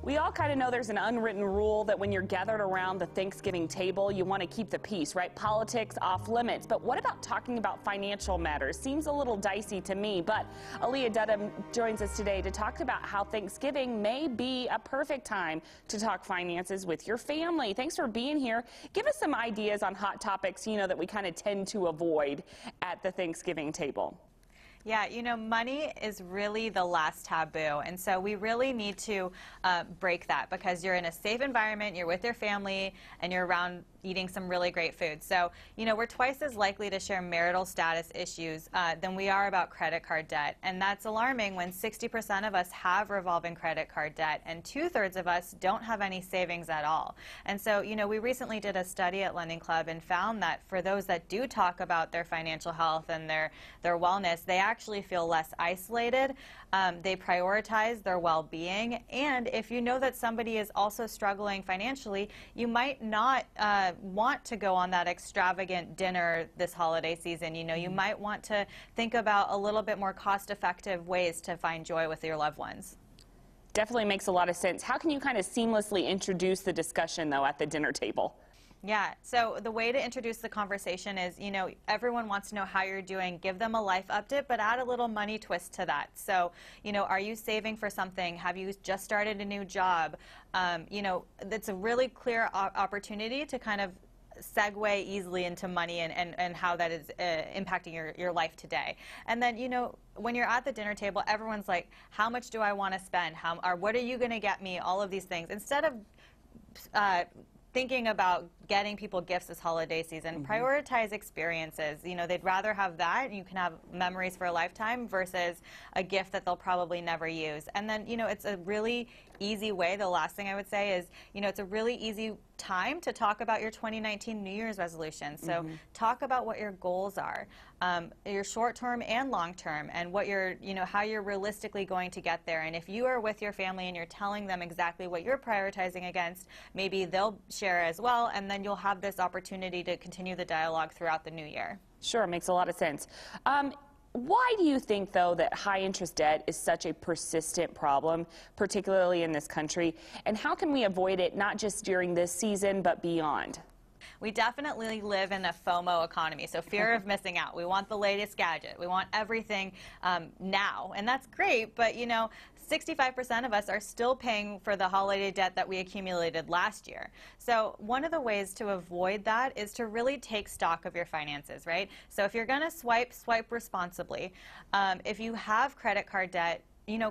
We all kind of know there's an unwritten rule that when you're gathered around the Thanksgiving table, you want to keep the peace, right? Politics off limits. But what about talking about financial matters? Seems a little dicey to me, but Aaliyah Dudham joins us today to talk about how Thanksgiving may be a perfect time to talk finances with your family. Thanks for being here. Give us some ideas on hot topics, that we kind of tend to avoid at the Thanksgiving table. Yeah, money is really the last taboo, and so we really need to break that because you're in a safe environment, you're with your family, and you're around eating some really great food. So, we're twice as likely to share marital status issues than we are about credit card debt, and that's alarming when 60% of us have revolving credit card debt, and 2/3 of us don't have any savings at all. And so, we recently did a study at Lending Club and found that for those that do talk about their financial health and their wellness, they actually feel less isolated. They prioritize their well-being, and if you know that somebody is also struggling financially, you might not want to go on that extravagant dinner this holiday season. You might want to think about a little bit more cost-effective ways to find joy with your loved ones. Definitely makes a lot of sense. How can you kind of seamlessly introduce the discussion, though, at the dinner table? Yeah, so the way to introduce the conversation is, everyone wants to know how you're doing. Give them a life update, but add a little money twist to that. So, are you saving for something? Have you just started a new job? That's a really clear opportunity to kind of segue easily into money and how that is impacting your life today. And then, when you're at the dinner table, everyone's like, how much do I want to spend? Or what are you going to get me? All of these things. Instead of thinking about getting people gifts this holiday season, prioritize experiences. They'd rather have that, you can have memories for a lifetime versus a gift that they'll probably never use. And then, it's a really easy way. The last thing I would say is, it's a really easy time to talk about your 2019 New Year's resolutions. So talk about what your goals are, your short-term and long-term, and what you're, how you're realistically going to get there. And if you are with your family and you're telling them exactly what you're prioritizing against, maybe they'll share as well, and then you'll have this opportunity to continue the dialogue throughout the new year. Sure, makes a lot of sense. Why do you think, though, that high interest debt is such a persistent problem, particularly in this country? And how can we avoid it not just during this season, but beyond? We definitely live in a FOMO economy, so fear of missing out. We want the latest gadget. We want everything now, and that's great, but 65% of us are still paying for the holiday debt that we accumulated last year. So one of the ways to avoid that is to really take stock of your finances, right? So if you're going to swipe responsibly. If you have credit card debt,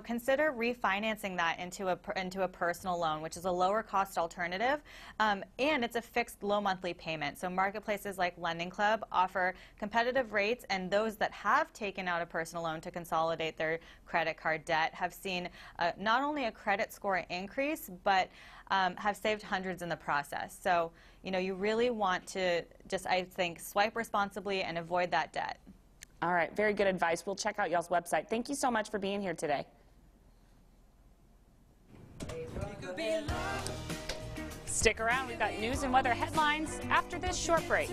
consider refinancing that into a personal loan, which is a lower cost alternative, and it's a fixed low monthly payment. So marketplaces like Lending Club offer competitive rates, and those that have taken out a personal loan to consolidate their credit card debt have seen not only a credit score increase, but have saved hundreds in the process. So, you really want to just, I think, swipe responsibly and avoid that debt. All right, very good advice. We'll check out y'all's website. Thank you so much for being here today. Stick around. We've got news and weather headlines after this short break.